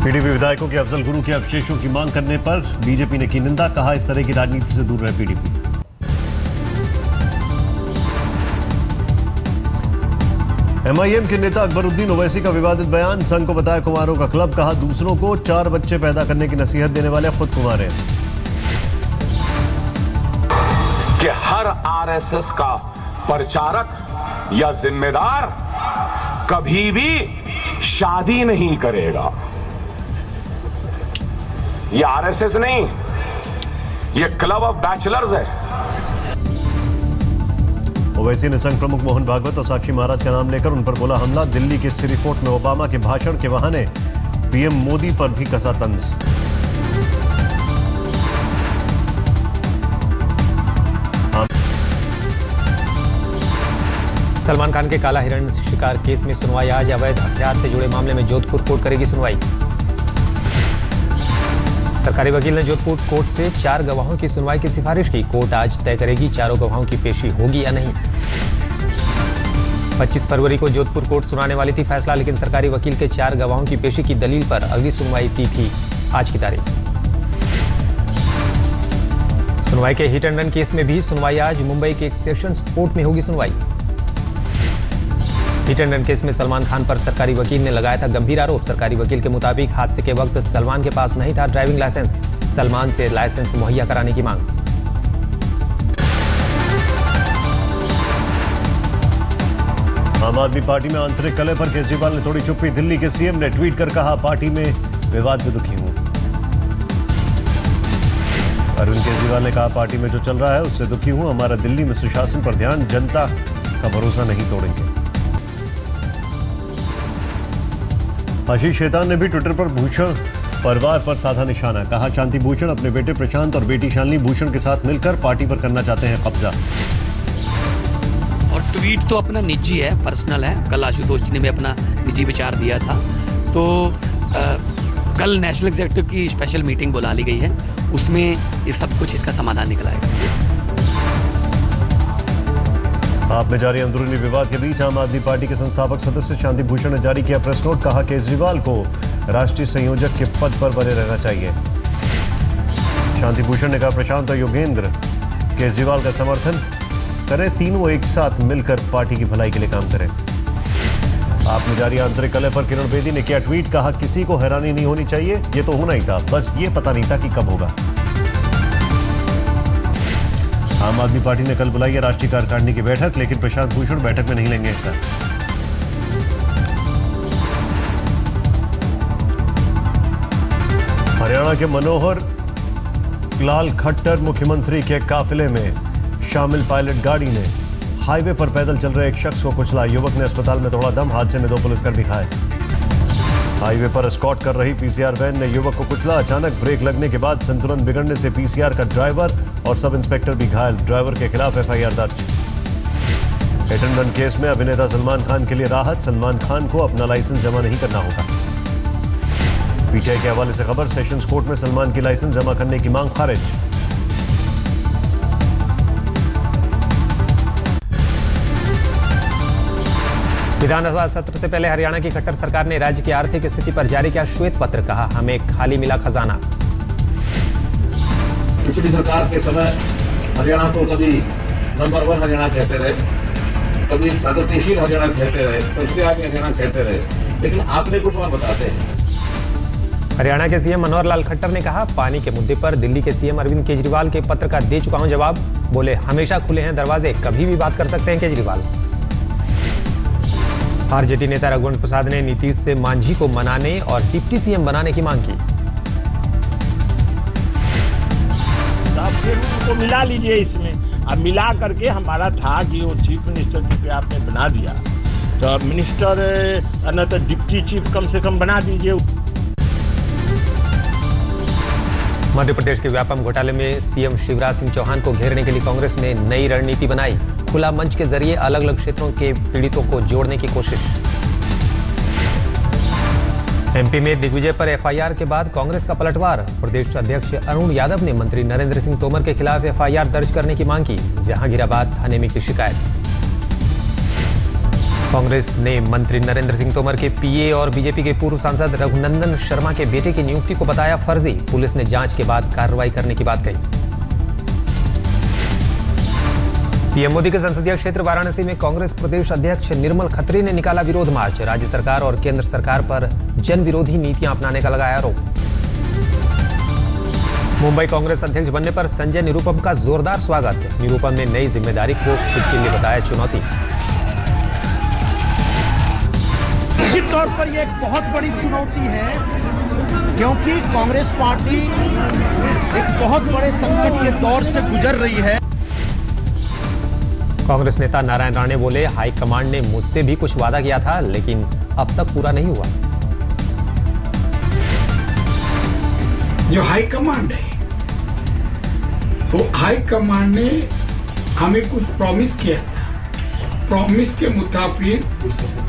PDP विधायकों के अफजल गुरु के अवशेषों की मांग करने पर बीजेपी ने की निंदा, कहा इस तरह की राजनीति से दूर रहे पीडीपी। एमआईएम के नेता अकबरुद्दीन ओवैसी का विवादित बयान, संघ को बताया कुंवारों का क्लब, कहा दूसरों को 4 बच्चे पैदा करने की नसीहत देने वाले खुद कुंवार हैं। कि हर आरएसएस का प्रचारक या जिम्मेदार कभी भी शादी नहीं करेगा। ये आरएसएस नहीं, ये क्लब ऑफ बैचलर्स है। ओवैसी ने संघ प्रमुख मोहन भागवत और साक्षी महाराज का नाम लेकर उन पर बोला हमला। दिल्ली के सिरी फोर्ट में ओबामा के भाषण के बहाने पीएम मोदी पर भी कसा तंज। सलमान खान के काला हिरण शिकार केस में सुनवाई आज। अवैध हथियार से जुड़े मामले में जोधपुर कोर्ट करेगी सुनवाई। सरकारी वकील ने जोधपुर कोर्ट से 4 गवाहों की सुनवाई की सिफारिश की। कोर्ट आज तय करेगी चारों गवाहों की पेशी होगी या नहीं। 25 फरवरी को जोधपुर कोर्ट सुनाने वाली थी फैसला, लेकिन सरकारी वकील के 4 गवाहों की पेशी की दलील पर अगली सुनवाई दी थी आज की तारीख। सुनवाई के हिट एंड रन केस में भी सुनवाई आज। मुंबई के एक सेशंस कोर्ट में होगी सुनवाई। हिट एंड रन केस में सलमान खान पर सरकारी वकील ने लगाया था गंभीर आरोप। सरकारी वकील के मुताबिक हादसे के वक्त सलमान के पास नहीं था ड्राइविंग लाइसेंस। सलमान से लाइसेंस मुहैया कराने की मांग। आम आदमी पार्टी में आंतरिक कलह पर केजरीवाल ने तोड़ी चुप्पी। दिल्ली के सीएम ने ट्वीट कर कहा पार्टी में विवाद से दुखी हूं। अरविंद केजरीवाल ने कहा पार्टी में जो चल रहा है उससे दुखी हूं। हमारा दिल्ली में सुशासन पर ध्यान, जनता का भरोसा नहीं तोड़ेंगे। आशीष शेतान ने भी ट्विटर पर भूषण परिवार पर साधा निशाना, कहा शांति भूषण अपने बेटे प्रशांत और बेटी शालिनी भूषण के साथ मिलकर पार्टी पर करना चाहते हैं कब्जा। और ट्वीट तो अपना निजी है, पर्सनल है। कल आशुतोष जी ने भी अपना निजी विचार दिया था। तो कल नेशनल एग्जीक्यूटिव की स्पेशल मीटिंग बुला ली गई है, उसमें ये सब कुछ इसका समाधान निकल आएगा। आप में जारी अंदरूनी विवाद के बीच आम आदमी पार्टी के संस्थापक सदस्य शांति भूषण ने जारी किया प्रेस नोट, कहा केजरीवाल को राष्ट्रीय संयोजक के पद पर बने रहना चाहिए। शांति भूषण ने कहा प्रशांत और योगेंद्र केजरीवाल का समर्थन करें, तीनों एक साथ मिलकर पार्टी की भलाई के लिए काम करें। आप में जारी आंतरिक कलह पर किरण बेदी ने किया ट्वीट, कहा किसी को हैरानी नहीं होनी चाहिए, ये तो होना ही था, बस ये पता नहीं था कि कब होगा। आम आदमी पार्टी ने कल बुलाई है राष्ट्रीय कार्यकारिणी की बैठक, लेकिन प्रशांत भूषण बैठक में नहीं लेंगे हिस्सा। हरियाणा के मनोहर लाल खट्टर मुख्यमंत्री के काफिले में शामिल पायलट गाड़ी ने हाईवे पर पैदल चल रहे एक शख्स को कुचला। युवक ने अस्पताल में तोड़ा दम। हादसे में 2 पुलिसकर्मी घायल। हाईवे पर एस्कॉर्ट कर रही पीसीआर वैन ने युवक को कुचला। अचानक ब्रेक लगने के बाद संतुलन बिगड़ने से पीसीआर का ड्राइवर और सब इंस्पेक्टर भी घायल। ड्राइवर के खिलाफ एफआईआर दर्ज। हिट एंड रन केस में अभिनेता सलमान खान के लिए राहत, सलमान खान को अपना लाइसेंस जमा नहीं करना होगा। पीटीआई के हवाले से खबर, सेशंस कोर्ट में सलमान की लाइसेंस जमा करने की मांग खारिज। विधानसभा सत्र से पहले हरियाणा की खट्टर सरकार ने राज्य की आर्थिक स्थिति पर जारी किया श्वेत पत्र, कहा हमें खाली मिला खजाना। पिछली सरकार के समय हरियाणा को कभी नंबर 1 हरियाणा कहते रहे, कभी प्रगतिशील हरियाणा कहते रहे, सबसे आगे हरियाणा कहते रहे, लेकिन आपने कुछ और बताते हैं। हरियाणा के सीएम मनोहर लाल खट्टर ने कहा पानी के मुद्दे पर दिल्ली के सीएम अरविंद केजरीवाल के पत्र का दे चुका हूं जवाब। बोले हमेशा खुले हैं दरवाजे, कभी भी बात कर सकते हैं केजरीवाल। आरजेडी नेता रघुवंश प्रसाद ने नीतीश से मांझी को मनाने और डिप्टी सीएम बनाने की मांग की। तो मिला लीजिए इसमें, अब मिला करके हमारा था कि वो चीफ मिनिस्टर पे आपने बना दिया, तो मिनिस्टर न तो डिप्टी चीफ कम से कम बना दीजिए। मध्य प्रदेश के व्यापम घोटाले में सीएम शिवराज सिंह चौहान को घेरने के लिए कांग्रेस ने नई रणनीति बनाई। खुला मंच के जरिए अलग अलग क्षेत्रों के पीड़ितों को जोड़ने की कोशिश। एमपी में दिग्विजय पर एफआईआर के बाद कांग्रेस का पलटवार। प्रदेश अध्यक्ष अरुण यादव ने मंत्री नरेंद्र सिंह तोमर के खिलाफ एफआईआर दर्ज करने की मांग की। जहांगीराबाद थाने में की शिकायत। कांग्रेस ने मंत्री नरेंद्र सिंह तोमर के पीए और बीजेपी के पूर्व सांसद रघुनंदन शर्मा के बेटे की नियुक्ति को बताया फर्जी। पुलिस ने जांच के बाद कार्रवाई करने की बात कही। पीएम मोदी के संसदीय क्षेत्र वाराणसी में कांग्रेस प्रदेश अध्यक्ष निर्मल खत्री ने निकाला विरोध मार्च। राज्य सरकार और केंद्र सरकार पर जन विरोधी नीतियां अपनाने का लगाया आरोप। मुंबई कांग्रेस अध्यक्ष बनने पर संजय निरुपम का जोरदार स्वागत। निरुपम ने नई जिम्मेदारी को खुद के लिए बताया चुनौती। निश्चित तौर पर यह एक बहुत बड़ी चुनौती है, क्योंकि कांग्रेस पार्टी एक बहुत बड़े संकट के दौर से गुजर रही है। कांग्रेस नेता नारायण राणे बोले, हाईकमांड ने मुझसे भी कुछ वादा किया था, लेकिन अब तक पूरा नहीं हुआ। जो हाईकमांड है, वो हाईकमांड ने हमें कुछ प्रॉमिस किया था, प्रॉमिस के मुताबिक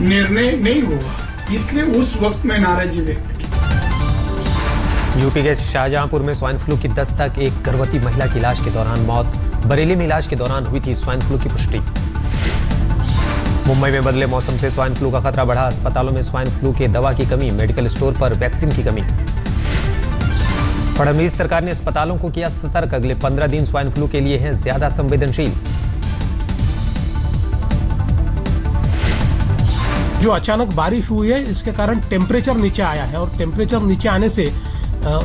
निर्णय नहीं हुआ, इसलिए उस वक्त में नाराजगी व्यक्त की। यूपी के शाहजहांपुर में स्वाइन फ्लू की दस्तक। एक गर्भवती महिला की इलाज के दौरान मौत। बरेली में इलाज के दौरान हुई थी स्वाइन फ्लू की पुष्टि। मुंबई में बदले मौसम से स्वाइन फ्लू का खतरा बढ़ा। अस्पतालों में स्वाइन फ्लू के दवा की कमी, मेडिकल स्टोर पर वैक्सीन की कमी। फडणवीस सरकार ने अस्पतालों को किया सतर्क। अगले 15 दिन स्वाइन फ्लू के लिए हैं ज्यादा संवेदनशील। जो अचानक बारिश हुई है, इसके कारण टेम्परेचर नीचे आया है और टेम्परेचर नीचे आने से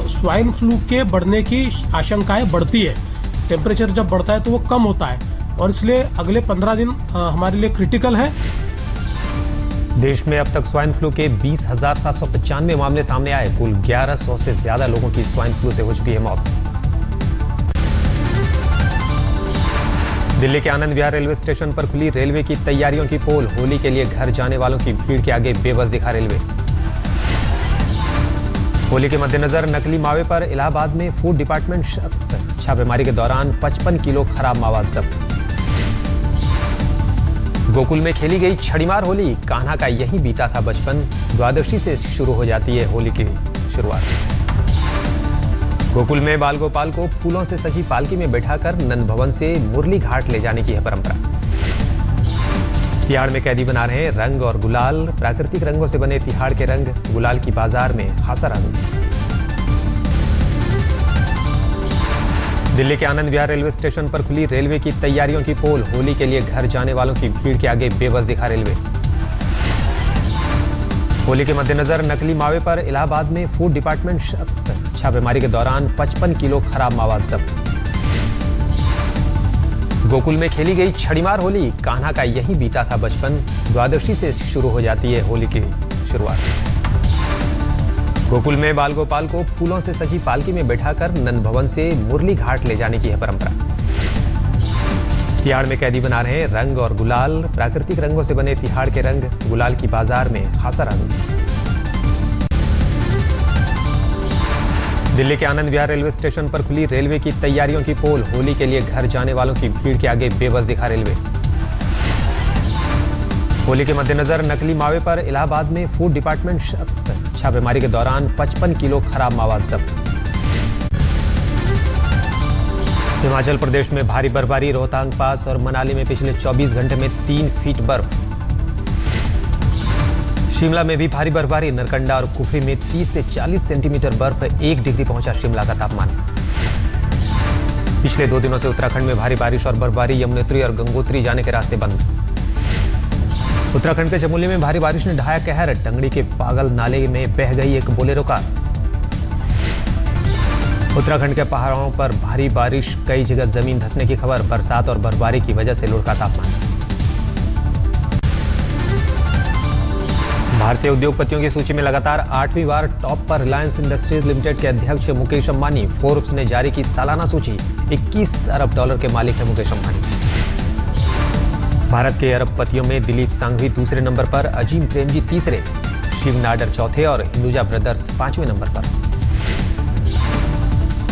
स्वाइन फ्लू के बढ़ने की आशंकाएं बढ़ती है। टेम्परेचर जब बढ़ता है तो वो कम होता है और इसलिए अगले 15 दिन हमारे लिए क्रिटिकल है। देश में अब तक स्वाइन फ्लू के 20,795 मामले सामने आए। कुल 1100 से ज्यादा लोगों की स्वाइन फ्लू से हो चुकी है मौत। दिल्ली के आनंद विहार रेलवे स्टेशन पर खुली रेलवे की तैयारियों की पोल। होली के लिए घर जाने वालों की भीड़ के आगे बेबस दिखा रेलवे। होली के मद्देनजर नकली मावे पर इलाहाबाद में फूड डिपार्टमेंट छापेमारी के दौरान 55 किलो खराब मावा जब्त। गोकुल में खेली गई छड़ीमार होली। कान्हा का यही बीता था बचपन। द्वादशी से शुरू हो जाती है होली की शुरुआत। गोकुल में बाल गोपाल को फूलों से सजी पालकी में बैठाकर नंद भवन से मुरली घाट ले जाने की है परंपरा। तिहाड़ में कैदी बना रहे रंग और गुलाल। प्राकृतिक रंगों से बने तिहाड़ के रंग गुलाल की बाजार में खासा रंग। दिल्ली के आनंद विहार रेलवे स्टेशन पर खुली रेलवे की तैयारियों की पोल। होली के लिए घर जाने वालों की भीड़ के आगे बेबस दिखा रेलवे। होली के मद्देनजर नकली मावे पर इलाहाबाद में फूड डिपार्टमेंट छापेमारी के दौरान 55 किलो खराब मावा जब्त। गोकुल में खेली गई छड़ीमार होली। कान्हा का यही बीता था बचपन। द्वादशी से शुरू हो जाती है होली की शुरुआत। गोकुल में बाल गोपाल को फूलों से सजी पालकी में बैठाकर नंद भवन से मुरली घाट ले जाने की है परंपरा। तिहाड़ में कैदी बना रहे रंग और गुलाल। प्राकृतिक रंगों से बने तिहाड़ के रंग गुलाल की बाजार में खासा रंग। दिल्ली के आनंद विहार रेलवे स्टेशन पर खुली रेलवे की तैयारियों की पोल। होली के लिए घर जाने वालों की भीड़ के आगे बेबस दिखा रेलवे। होली के मद्देनजर नकली मावे पर इलाहाबाद में फूड डिपार्टमेंट छापेमारी के दौरान 55 किलो खराब मावा जब्त। हिमाचल प्रदेश में भारी बर्फबारी। रोहतांग पास और मनाली में पिछले 24 घंटे में 3 फीट बर्फ। शिमला में भी भारी बर्फबारी। नरकंडा और कुफरी में 30 से 40 सेंटीमीटर बर्फ। 1 डिग्री पहुंचा शिमला का तापमान। पिछले 2 दिनों से उत्तराखंड में भारी बारिश और बर्फबारी। यमुनोत्री और गंगोत्री जाने के रास्ते बंद। उत्तराखंड के चमोली में भारी बारिश ने ढाया कहर। टंगड़ी के पागल नाले में बह गई एक बोलेरो कार। उत्तराखंड के पहाड़ों पर भारी बारिश, कई जगह जमीन धंसने की खबर। बरसात और बर्फबारी की वजह से लुढ़का तापमान। भारतीय उद्योगपतियों की सूची में लगातार 8वीं बार टॉप पर रिलायंस इंडस्ट्रीज लिमिटेड के अध्यक्ष मुकेश अंबानी। फोर्ब्स ने जारी की सालाना सूची। 21 अरब डॉलर के मालिक है मुकेश अंबानी। भारत के अरबपतियों में दिलीप सांघवी दूसरे नंबर पर, अजीम प्रेमजी तीसरे, शिव नाडर चौथे और हिंदुजा ब्रदर्स 5वें नंबर पर।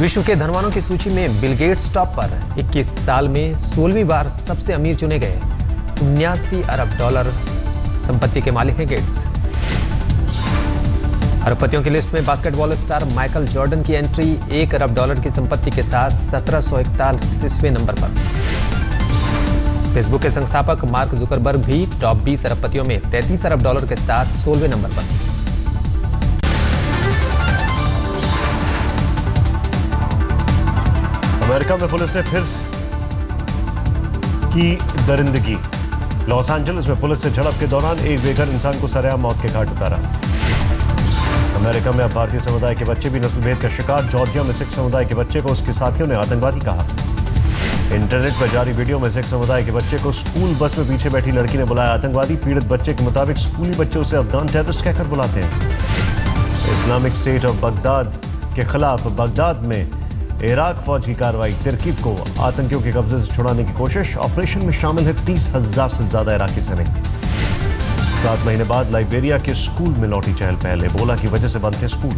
विश्व के धनवानों की सूची में बिल गेट्स टॉप पर। 21 साल में 16वीं बार सबसे अमीर चुने गए। 79 अरब डॉलर संपत्ति के मालिक हैं गेट्स। अरबपतियों की लिस्ट में बास्केटबॉल स्टार माइकल जॉर्डन की एंट्री 1 अरब डॉलर की संपत्ति के साथ 1741वें नंबर पर। फेसबुक के संस्थापक मार्क जुकरबर्ग भी टॉप 20 अरबपतियों में $33 अरब के साथ 16वें नंबर पर। अमेरिका में पुलिस ने फिर की दरिंदगी। लॉस एंजलिस में पुलिस से झड़प के दौरान एक बेघर इंसान को सरेआम मौत के घाट उतारा। अमेरिका में अब भारतीय समुदाय के बच्चे भी नस्लभेद का शिकार। जॉर्जिया में सिख समुदाय के बच्चे को उसके साथियों ने आतंकवादी कहा। इंटरनेट पर जारी वीडियो में सिख समुदाय के बच्चे को स्कूल बस में पीछे बैठी लड़की ने बुलाया आतंकवादी। पीड़ित बच्चे के मुताबिक स्कूली बच्चे उसे अफगान टेररिस्ट कहकर बुलाते हैं। इस्लामिक स्टेट ऑफ बगदाद के खिलाफ बगदाद में इराक फौज की कार्रवाई। तिर्किब को आतंकियों के कब्जे से छुड़ाने की कोशिश। ऑपरेशन में शामिल है 30,000 से ज्यादा इराकी सैनिक। 7 महीने बाद लाइबेरिया के स्कूल में लौटी चहल पहल। एबोला की वजह से बंद थे स्कूल।